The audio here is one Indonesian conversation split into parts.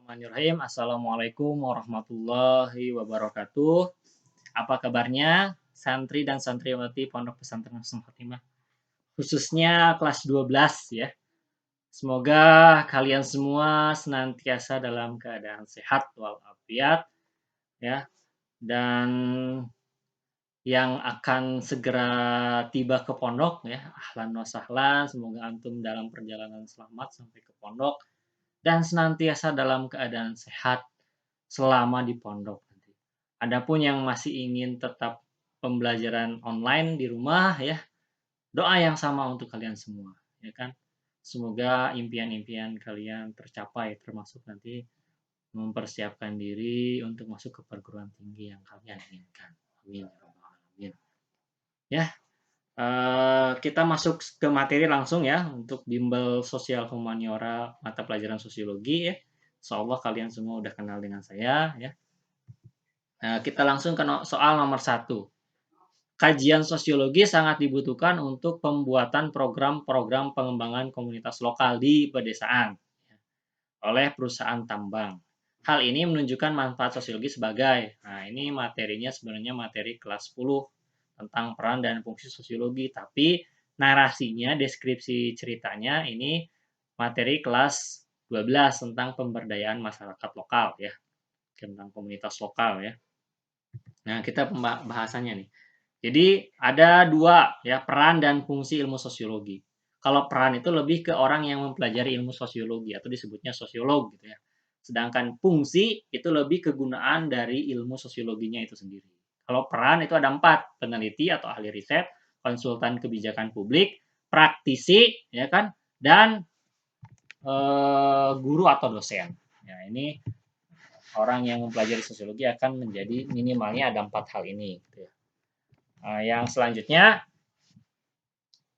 Bismillahirrahmanirrahim. Assalamualaikum warahmatullahi wabarakatuh. Apa kabarnya santri dan santriwati Pondok Pesantren Husnul Khotimah, khususnya kelas 12 ya. Semoga kalian semua senantiasa dalam keadaan sehat walafiat ya, dan yang akan segera tiba ke pondok ya, ahlan wa sahlan, semoga antum dalam perjalanan selamat sampai ke pondok dan senantiasa dalam keadaan sehat selama di pondok nanti. Adapun yang masih ingin tetap pembelajaran online di rumah ya, doa yang sama untuk kalian semua, ya kan? Semoga impian-impian kalian tercapai, termasuk nanti mempersiapkan diri untuk masuk ke perguruan tinggi yang kalian inginkan. Amin ya rabbal alamin. Ya, kita masuk ke materi langsung ya untuk bimbel sosial humaniora mata pelajaran sosiologi ya. Insyaallah kalian semua udah kenal dengan saya ya. Nah, kita langsung ke soal nomor 1. Kajian sosiologi sangat dibutuhkan untuk pembuatan program-program pengembangan komunitas lokal di pedesaan oleh perusahaan tambang. Hal ini menunjukkan manfaat sosiologi sebagai, nah ini materinya sebenarnya materi kelas 10 tentang peran dan fungsi sosiologi, tapi narasinya, deskripsi ceritanya ini materi kelas 12 tentang pemberdayaan masyarakat lokal ya, tentang komunitas lokal ya. Nah, kita bahasannya nih. Jadi ada dua ya, peran dan fungsi ilmu sosiologi. Kalau peran itu lebih ke orang yang mempelajari ilmu sosiologi atau disebutnya sosiolog gitu ya. Sedangkan fungsi itu lebih kegunaan dari ilmu sosiologinya itu sendiri. Kalau peran itu ada 4, peneliti atau ahli riset, konsultan kebijakan publik, praktisi ya kan, dan guru atau dosen. Ya, ini orang yang mempelajari sosiologi akan menjadi minimalnya ada 4 hal ini gitu ya. Yang selanjutnya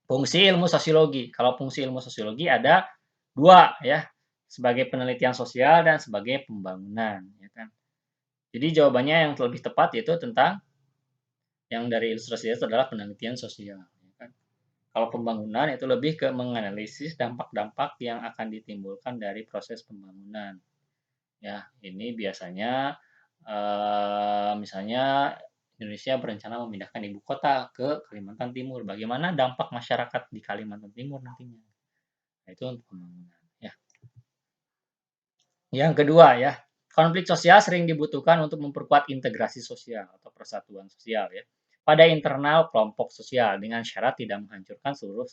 fungsi ilmu sosiologi. Kalau fungsi ilmu sosiologi ada 2 ya, sebagai penelitian sosial dan sebagai pembangunan ya kan. Jadi jawabannya yang lebih tepat yaitu tentang yang dari ilustrasi itu adalah penelitian sosial ya kan. Kalau pembangunan itu lebih ke menganalisis dampak-dampak yang akan ditimbulkan dari proses pembangunan. Ya, ini biasanya misalnya Indonesia berencana memindahkan ibu kota ke Kalimantan Timur. Bagaimana dampak masyarakat di Kalimantan Timur nantinya? Nah, itu untuk pembangunan. Ya. Yang kedua ya, konflik sosial sering dibutuhkan untuk memperkuat integrasi sosial atau persatuan sosial ya pada internal kelompok sosial dengan syarat tidak menghancurkan seluruh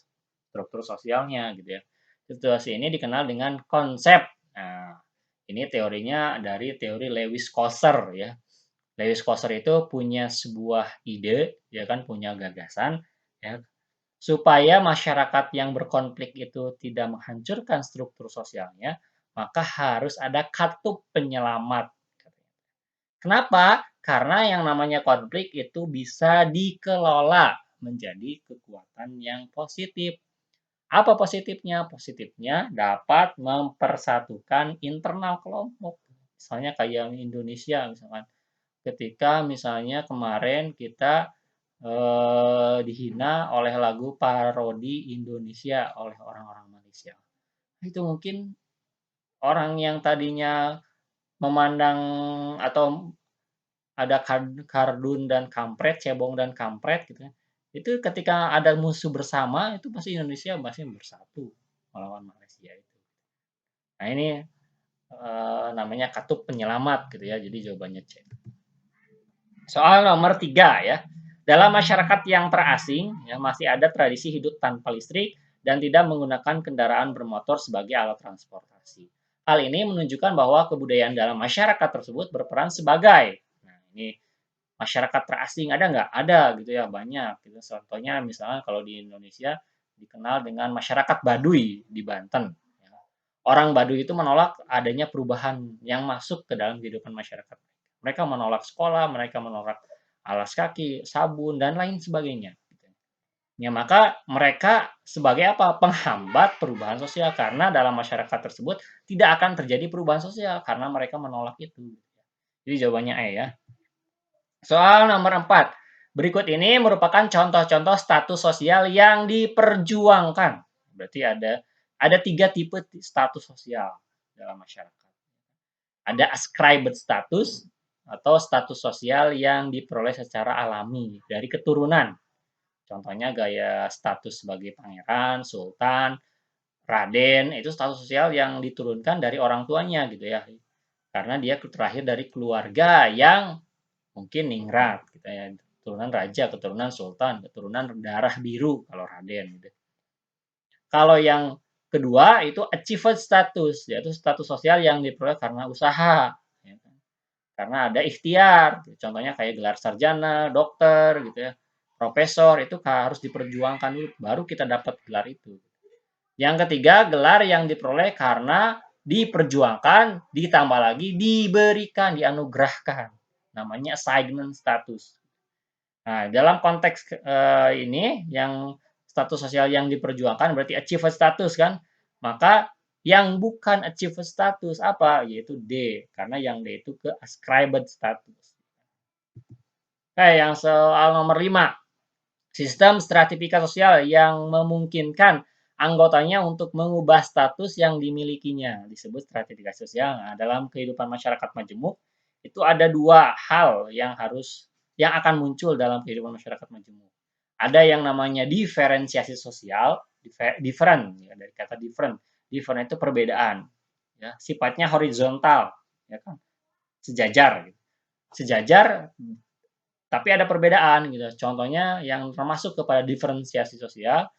struktur sosialnya gitu ya. Situasi ini dikenal dengan konsep. Nah, ini teorinya dari teori Lewis-Coser ya. Lewis-Coser itu punya sebuah ide, ya kan, punya gagasan, ya, supaya masyarakat yang berkonflik itu tidak menghancurkan struktur sosialnya, maka harus ada katup penyelamat. Kenapa? Karena yang namanya konflik itu bisa dikelola menjadi kekuatan yang positif. Apa positifnya? Positifnya dapat mempersatukan internal kelompok. Misalnya kayak Indonesia misalkan. Ketika misalnya kemarin kita dihina oleh lagu parodi Indonesia oleh orang-orang Malaysia. Itu mungkin orang yang tadinya memandang atau ada kardun dan kampret, cebong dan kampret gitu ya. Itu ketika ada musuh bersama itu pasti Indonesia pasti bersatu melawan Malaysia itu. Nah ini namanya katup penyelamat gitu ya. Jadi jawabannya C. Soal nomor 3 ya. Dalam masyarakat yang terasing ya masih ada tradisi hidup tanpa listrik dan tidak menggunakan kendaraan bermotor sebagai alat transportasi. Hal ini menunjukkan bahwa kebudayaan dalam masyarakat tersebut berperan sebagai, nah ini masyarakat terasing ada nggak? Ada gitu ya, banyak. Gitu. Contohnya misalnya kalau di Indonesia dikenal dengan masyarakat Baduy di Banten. Ya. Orang Baduy itu menolak adanya perubahan yang masuk ke dalam kehidupan masyarakat. Mereka menolak sekolah, mereka menolak alas kaki, sabun, dan lain sebagainya. Ya, maka mereka sebagai apa? Penghambat perubahan sosial karena dalam masyarakat tersebut tidak akan terjadi perubahan sosial karena mereka menolak itu. Jadi jawabannya E ya. Soal nomor 4. Berikut ini merupakan contoh-contoh status sosial yang diperjuangkan. Berarti ada 3 tipe status sosial dalam masyarakat. Ada ascribed status atau status sosial yang diperoleh secara alami dari keturunan. Contohnya gaya status sebagai pangeran, sultan, raden, itu status sosial yang diturunkan dari orang tuanya gitu ya. Karena dia terlahir dari keluarga yang mungkin ningrat gitu ya. Keturunan raja, keturunan sultan, keturunan darah biru kalau raden gitu. Kalau yang kedua itu achieved status, yaitu status sosial yang diperoleh karena usaha. Ya kan. Karena ada ikhtiar, contohnya kayak gelar sarjana, dokter, gitu ya, profesor, itu harus diperjuangkan dulu, baru kita dapat gelar itu. Yang ketiga, gelar yang diperoleh karena diperjuangkan, ditambah lagi diberikan, dianugerahkan. Namanya assignment status. Nah, dalam konteks ini yang status sosial yang diperjuangkan berarti achieved status kan. Maka yang bukan achieved status apa? Yaitu D, karena yang D itu ke ascribed status. Oke, yang soal nomor 5. Sistem stratifikasi sosial yang memungkinkan anggotanya untuk mengubah status yang dimilikinya disebut stratifikasi sosial. Nah, dalam kehidupan masyarakat majemuk itu ada dua hal yang akan muncul dalam kehidupan masyarakat majemuk. Ada yang namanya diferensiasi sosial, different ya, dari kata different. Different itu perbedaan, ya, sifatnya horizontal, ya kan, sejajar. Sejajar tapi ada perbedaan gitu. Contohnya yang termasuk kepada diferensiasi sosial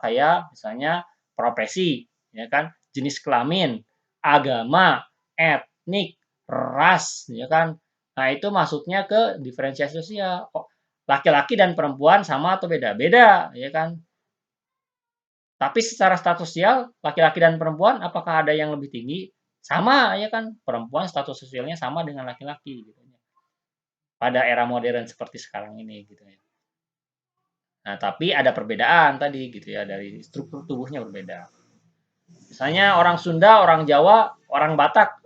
kayak misalnya profesi, ya kan, jenis kelamin, agama, etnik, ras, ya kan. Nah, itu masuknya ke diferensiasi sosial. Oh, laki-laki dan perempuan sama atau beda? Beda, ya kan. Tapi secara status sosial, laki-laki dan perempuan apakah ada yang lebih tinggi? Sama, ya kan. Perempuan status sosialnya sama dengan laki-laki gitu. Pada era modern seperti sekarang ini gitu ya. Nah, tapi ada perbedaan tadi gitu ya, dari struktur tubuhnya berbeda. Misalnya orang Sunda, orang Jawa, orang Batak,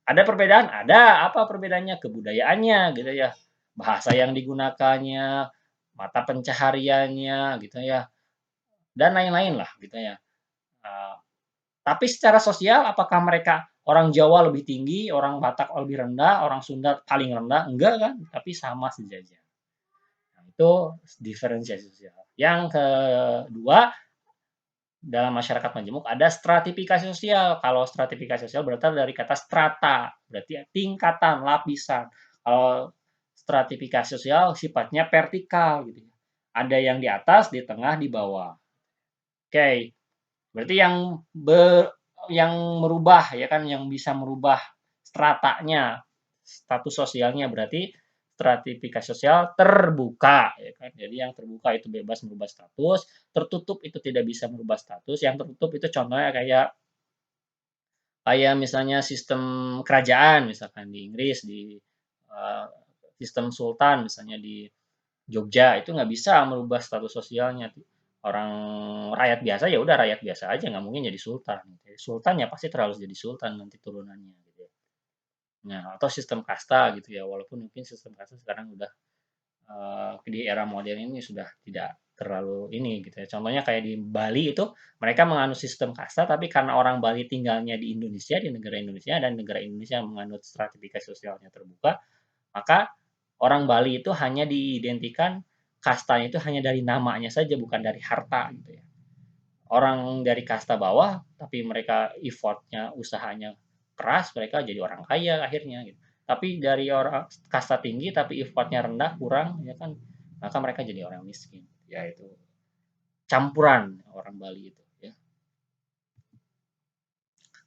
ada perbedaan? Ada. Apa perbedaannya? Kebudayaannya gitu ya. Bahasa yang digunakannya, mata pencahariannya gitu ya. Dan lain-lain lah gitu ya. Uh, tapi secara sosial apakah mereka orang Jawa lebih tinggi, orang Batak lebih rendah, orang Sunda paling rendah? Enggak kan? Tapi sama sejajar. Itu diferensiasi sosial. Yang kedua, dalam masyarakat majemuk ada stratifikasi sosial. Kalau stratifikasi sosial berasal dari kata strata, berarti tingkatan, lapisan. Kalau stratifikasi sosial sifatnya vertikal gitu. Ada yang di atas, di tengah, di bawah. Oke. Berarti yang merubah ya kan, yang bisa merubah stratanya, status sosialnya berarti stratifikasi sosial terbuka ya kan. Jadi yang terbuka itu bebas merubah status, tertutup itu tidak bisa merubah status. Yang tertutup itu contohnya kayak kayak misalnya sistem kerajaan misalkan di Inggris di uh, sistem sultan misalnya di Jogja itu nggak bisa merubah status sosialnya. Orang rakyat biasa ya udah rakyat biasa aja nggak mungkin jadi sultan. Sultan ya pasti terlalu jadi sultan nanti turunannya gitu ya. Nah, atau sistem kasta gitu ya. Walaupun mungkin sistem kasta sekarang udah di era modern ini sudah tidak terlalu ini gitu ya. Contohnya kayak di Bali itu mereka menganut sistem kasta tapi karena orang Bali tinggalnya di Indonesia, di negara Indonesia dan negara Indonesia menganut stratifikasi sosialnya terbuka, maka orang Bali itu hanya diidentikan kastanya itu hanya dari namanya saja bukan dari harta gitu ya. Orang dari kasta bawah tapi mereka effortnya usahanya keras mereka jadi orang kaya akhirnya gitu. Tapi dari orang kasta tinggi tapi effortnya rendah kurang ya kan maka mereka jadi orang miskin yaitu campuran orang Bali itu ya.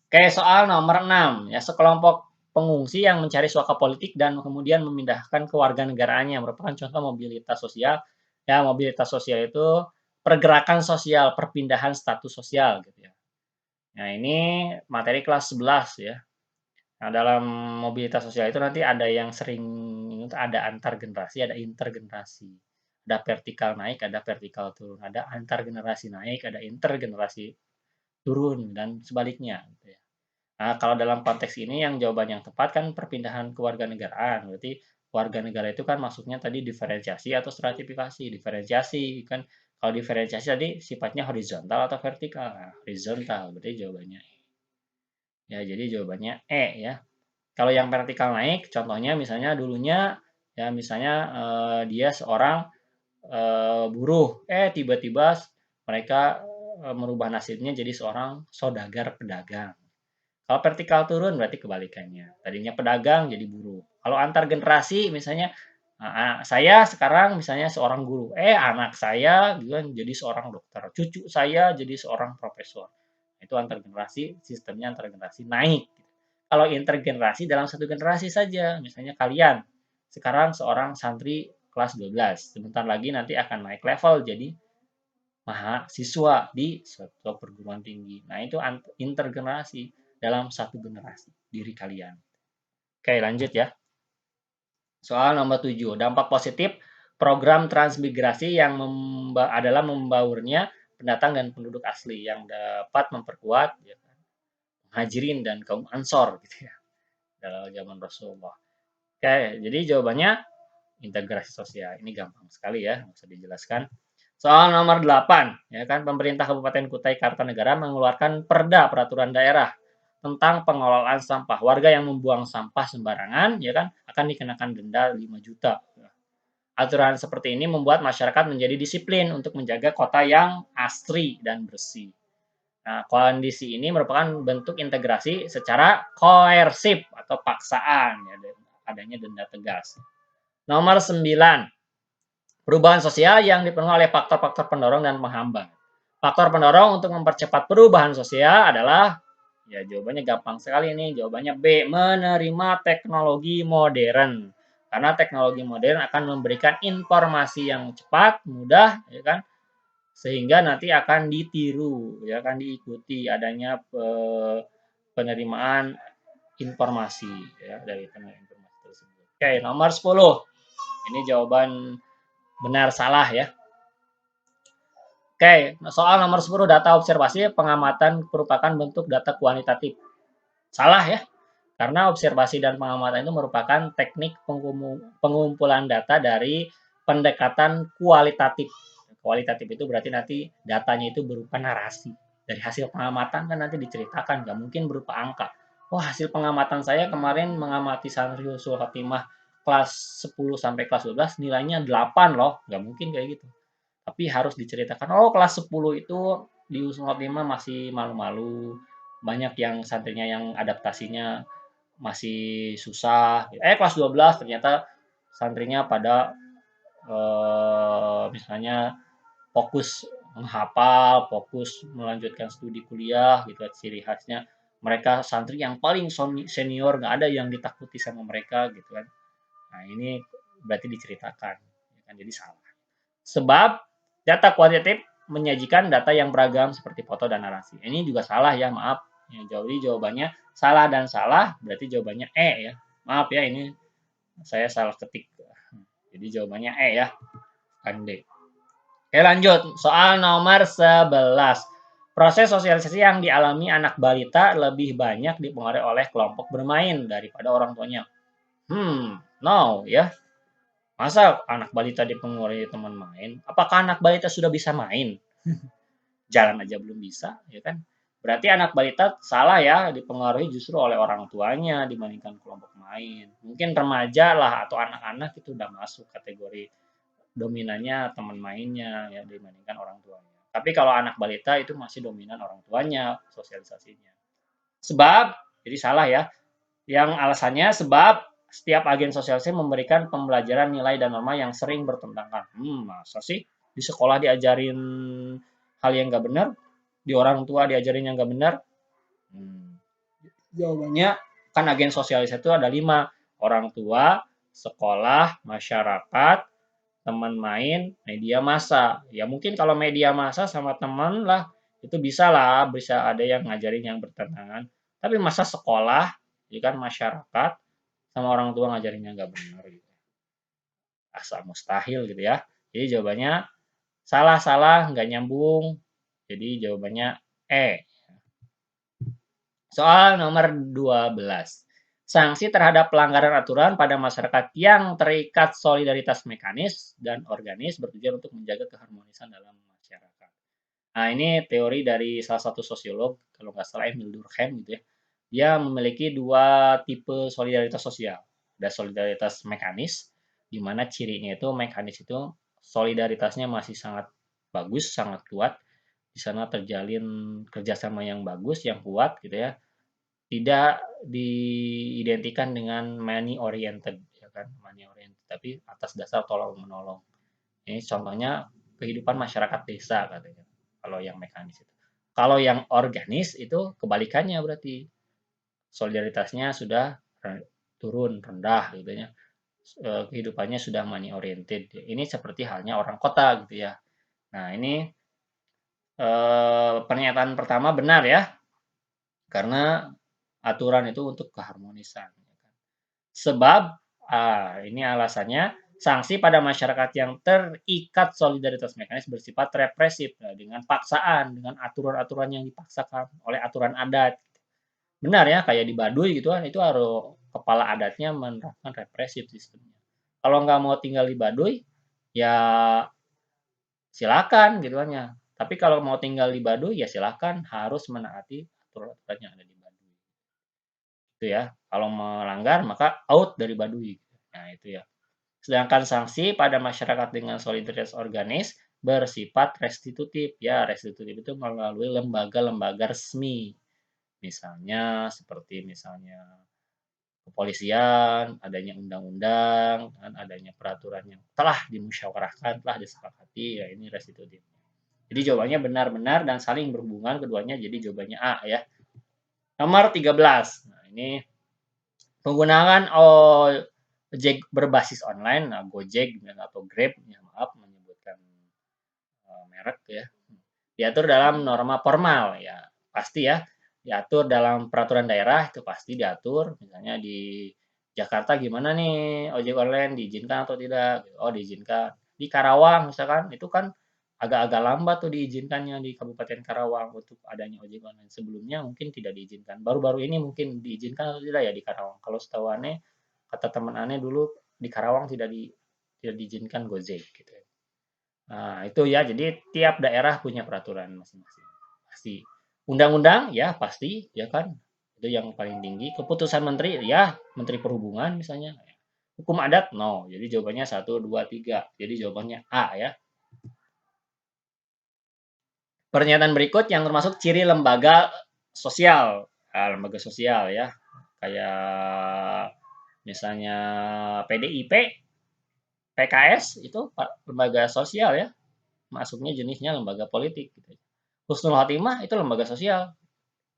Oke, soal nomor 6 ya, sekelompok pengungsi yang mencari suaka politik dan kemudian memindahkan kewarganegaraannya merupakan contoh mobilitas sosial. Ya, mobilitas sosial itu pergerakan sosial, perpindahan status sosial gitu ya. Nah, ini materi kelas 11 ya. Nah, dalam mobilitas sosial itu nanti ada yang sering ada antar generasi, ada intergenerasi. Ada vertikal naik, ada vertikal turun, ada antar generasi naik, ada intergenerasi turun dan sebaliknya gitu ya. Nah, kalau dalam konteks ini yang jawaban yang tepat kan perpindahan kewarganegaraan. Berarti warga negara itu kan maksudnya tadi diferensiasi atau stratifikasi. Diferensiasi kan kalau diferensiasi tadi sifatnya horizontal atau vertikal. Nah, horizontal berarti jawabannya. Ya, jadi jawabannya E ya. Kalau yang vertikal naik, contohnya misalnya dulunya ya misalnya dia seorang buruh, tiba-tiba mereka merubah nasibnya jadi seorang saudagar pedagang. Kalau vertikal turun berarti kebalikannya. Tadinya pedagang jadi buruh. Kalau antar generasi misalnya saya sekarang misalnya seorang guru, anak saya gitu kan jadi seorang dokter, cucu saya jadi seorang profesor. Itu antar generasi, sistemnya antar generasi naik. Kalau intergenerasi dalam satu generasi saja, misalnya kalian sekarang seorang santri kelas 12, sebentar lagi nanti akan naik level jadi mahasiswa di suatu perguruan tinggi. Nah, itu intergenerasi dalam satu generasi diri kalian. Oke, lanjut ya. Soal nomor 7, dampak positif program transmigrasi yang adalah membaurnya pendatang dan penduduk asli yang dapat memperkuat ya, muhajirin dan kaum ansor gitu ya dalam zaman Rasulullah. Oke, jadi jawabannya integrasi sosial. Ini gampang sekali ya, nggak usah dijelaskan. Soal nomor 8, ya kan pemerintah Kabupaten Kutai Kartanegara mengeluarkan perda peraturan daerah tentang pengelolaan sampah. Warga yang membuang sampah sembarangan ya kan akan dikenakan denda 5 juta. Aturan seperti ini membuat masyarakat menjadi disiplin untuk menjaga kota yang asri dan bersih. Nah, kondisi ini merupakan bentuk integrasi secara koersif atau paksaan ya, adanya denda tegas. Nomor 9, perubahan sosial yang dipengaruhi oleh faktor-faktor pendorong dan penghambat. Faktor pendorong untuk mempercepat perubahan sosial adalah, ya jawabannya gampang sekali nih, jawabannya B, menerima teknologi modern. Karena teknologi modern akan memberikan informasi yang cepat, mudah, ya kan, sehingga nanti akan ditiru, ya akan diikuti adanya penerimaan informasi ya dari penerimaan informasi tersebut. Oke, nomor 10. Ini jawaban benar salah ya. Oke, soal nomor 10, data observasi pengamatan merupakan bentuk data kuantitatif. Salah ya, karena observasi dan pengamatan itu merupakan teknik pengumpulan data dari pendekatan kualitatif. Kualitatif itu berarti nanti datanya itu berupa narasi. Dari hasil pengamatan kan nanti diceritakan, nggak mungkin berupa angka. Wah, hasil pengamatan saya kemarin mengamati santri Husnul Khotimah kelas 10 sampai kelas 12 nilainya 8 loh, nggak mungkin kayak gitu. Tapi harus diceritakan, oh kelas 10 itu di Husnul Khotimah masih malu-malu, banyak yang santrinya yang adaptasinya masih susah. Kelas 12 ternyata santrinya pada misalnya fokus menghafal, fokus melanjutkan studi kuliah gitu ciri khasnya. Mereka santri yang paling senior, nggak ada yang ditakuti sama mereka gitu kan. Nah, ini berarti diceritakan, ya kan, jadi salah. Sebab data kuantitatif menyajikan data yang beragam seperti foto dan narasi. Ini juga salah ya, maaf. Ya, jadi jawabannya salah dan salah, berarti jawabannya E ya. Maaf ya, ini saya salah ketik. Jadi jawabannya E ya, bukan D. Oke, lanjut. Soal nomor 11. Proses sosialisasi yang dialami anak balita lebih banyak dipengaruhi oleh kelompok bermain daripada orang tuanya. No ya. Masa anak balita dipengaruhi teman main? Apakah anak balita sudah bisa main? Jalan aja belum bisa, ya kan? Berarti anak balita salah ya, dipengaruhi justru oleh orang tuanya dibandingkan kelompok main. Mungkin remaja lah atau anak-anak itu udah masuk kategori dominannya teman mainnya ya dibandingkan orang tuanya. Tapi kalau anak balita itu masih dominan orang tuanya sosialisasinya. Sebab, jadi salah ya, yang alasannya sebab setiap agen sosialisasi memberikan pembelajaran nilai dan norma yang sering bertentangan. Masa sih di sekolah diajarin hal yang nggak benar, di orang tua diajarin yang nggak benar? Jawabannya kan agen sosialisasi itu ada 5. Orang tua, sekolah, masyarakat, teman main, media massa. Ya mungkin kalau media massa sama teman lah, itu bisa lah, bisa ada yang ngajarin yang bertentangan. Tapi masa sekolah, ya kan masyarakat, sama orang tua ngajarinnya nggak benar gitu. Asa mustahil gitu ya. Jadi jawabannya salah-salah, nggak nyambung. Jadi jawabannya E. Soal nomor 12. Sanksi terhadap pelanggaran aturan pada masyarakat yang terikat solidaritas mekanis dan organis bertujuan untuk menjaga keharmonisan dalam masyarakat. Nah, ini teori dari salah satu sosiolog, kalau nggak salah Emil Durkheim gitu ya. dia memiliki dua tipe solidaritas sosial. Ada solidaritas mekanis, di mana cirinya itu mekanis itu solidaritasnya masih sangat bagus, sangat kuat. Di sana terjalin kerjasama yang bagus, yang kuat gitu ya. Tidak diidentikan dengan money oriented, ya kan, money oriented, tapi atas dasar tolong menolong. Ini contohnya kehidupan masyarakat desa katanya. Kalau yang mekanis itu. Kalau yang organis itu kebalikannya berarti solidaritasnya sudah turun rendah gitu ya. Kehidupannya sudah money oriented. Ini seperti halnya orang kota gitu ya. Nah, ini pernyataan pertama benar ya, karena aturan itu untuk keharmonisan. Sebab, ini alasannya, sanksi pada masyarakat yang terikat solidaritas mekanis bersifat represif, dengan paksaan, dengan aturan-aturan yang dipaksakan oleh aturan adat. Benar ya, kayak di Baduy gitu kan, itu harus kepala adatnya menerapkan represif sistemnya. Kalau nggak mau tinggal di Baduy, ya silakan gitu kan ya. Tapi kalau mau tinggal di Baduy, ya silakan harus menaati aturan-aturan yang ada di Baduy. Itu ya. Kalau melanggar maka out dari Baduy. Nah, itu ya. Sedangkan sanksi pada masyarakat dengan solidaritas organis bersifat restitutif. Ya, restitutif itu melalui lembaga-lembaga resmi. Misalnya seperti misalnya kepolisian, adanya undang-undang, dan adanya peraturan yang telah dimusyawarahkan, telah disepakati, ya ini restitutif. Jadi jawabannya benar-benar dan saling berhubungan keduanya, jadi jawabannya A ya. Nomor 13. Nah, ini penggunaan ojek berbasis online, nah Gojek atau Grab, ya maaf menyebutkan merek ya, diatur dalam norma formal ya, pasti ya, diatur dalam peraturan daerah itu pasti diatur, misalnya di Jakarta gimana nih ojek online diizinkan atau tidak? Oh diizinkan. Di Karawang misalkan itu kan agak-agak lambat tuh diizinkannya di Kabupaten Karawang untuk adanya ojek online. Sebelumnya mungkin tidak diizinkan. Baru-baru ini mungkin diizinkan atau tidak ya di Karawang. Kalau setahu aneh, kata teman aneh dulu di Karawang tidak diizinkan Gojek gitu ya. Nah, itu ya, jadi tiap daerah punya peraturan masing-masing. Pasti. Undang-undang, ya pasti, ya kan? Itu yang paling tinggi. Keputusan menteri, ya menteri perhubungan misalnya. Hukum adat, no. Jadi jawabannya satu, dua, tiga. Jadi jawabannya A ya. Pernyataan berikut yang termasuk ciri lembaga sosial. Lembaga sosial ya. Kayak misalnya PDIP, PKS, itu lembaga sosial ya. Masuknya jenisnya lembaga politik. Gitu. Husnul Khotimah itu lembaga sosial,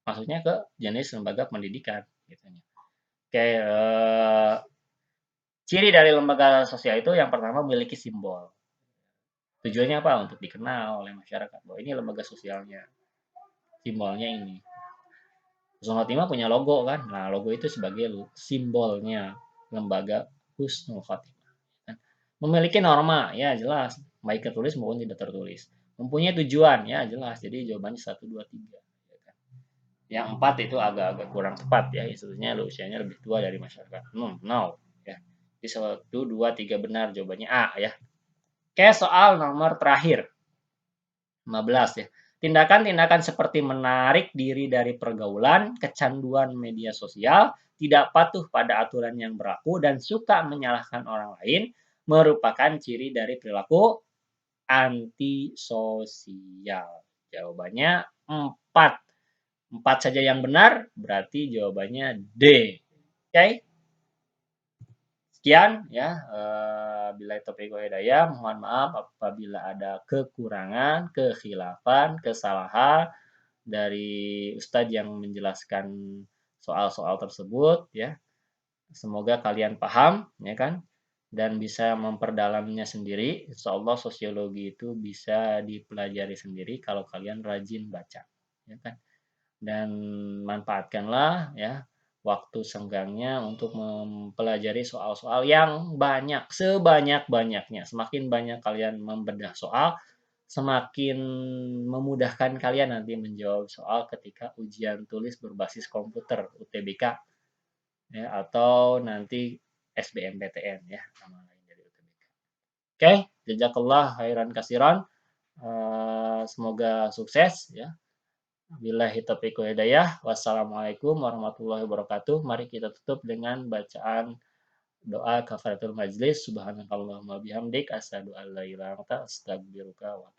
maksudnya ke jenis lembaga pendidikan. Gitu. Oke, ciri dari lembaga sosial itu yang pertama memiliki simbol. Tujuannya apa? Untuk dikenal oleh masyarakat bahwa ini lembaga sosialnya. Simbolnya ini. Husnul Khotimah punya logo kan? Nah, logo itu sebagai simbolnya lembaga Husnul Khotimah. Memiliki norma, ya jelas, baik tertulis maupun tidak tertulis. Mempunyai tujuan, ya jelas. Jadi jawabannya 1, 2, 3. Yang 4 itu agak-agak kurang tepat ya, sebetulnya usianya lebih tua dari masyarakat. No. Ya. Jadi 1, 2, 3 benar, jawabannya A ya. Oke, soal nomor terakhir. 15 ya. Tindakan-tindakan seperti menarik diri dari pergaulan, kecanduan media sosial, tidak patuh pada aturan yang berlaku, dan suka menyalahkan orang lain merupakan ciri dari perilaku antisosial. Jawabannya 4. 4 saja yang benar, berarti jawabannya D. Oke? Sekian ya, bila taufiq wal hidayah, mohon maaf apabila ada kekurangan, kekhilafan, kesalahan dari Ustadz yang menjelaskan soal-soal tersebut ya. Semoga kalian paham ya kan dan bisa memperdalamnya sendiri. Insyaallah sosiologi itu bisa dipelajari sendiri kalau kalian rajin baca ya kan. Dan manfaatkanlah ya waktu senggangnya untuk mempelajari soal-soal yang banyak, sebanyak-banyaknya. Semakin banyak kalian membedah soal, semakin memudahkan kalian nanti menjawab soal ketika ujian tulis berbasis komputer UTBK ya atau nanti SBMPTN ya nama lain dari UTBK. Oke, jazakallah khairan kasiran. Semoga sukses ya. Billahi taufiq wal hidayah. Wassalamualaikum warahmatullahi wabarakatuh. Mari kita tutup dengan bacaan doa kafaratul majlis. Subhanakallahumma bihamdik asyhadu an la ilaha illa anta astaghfiruka wa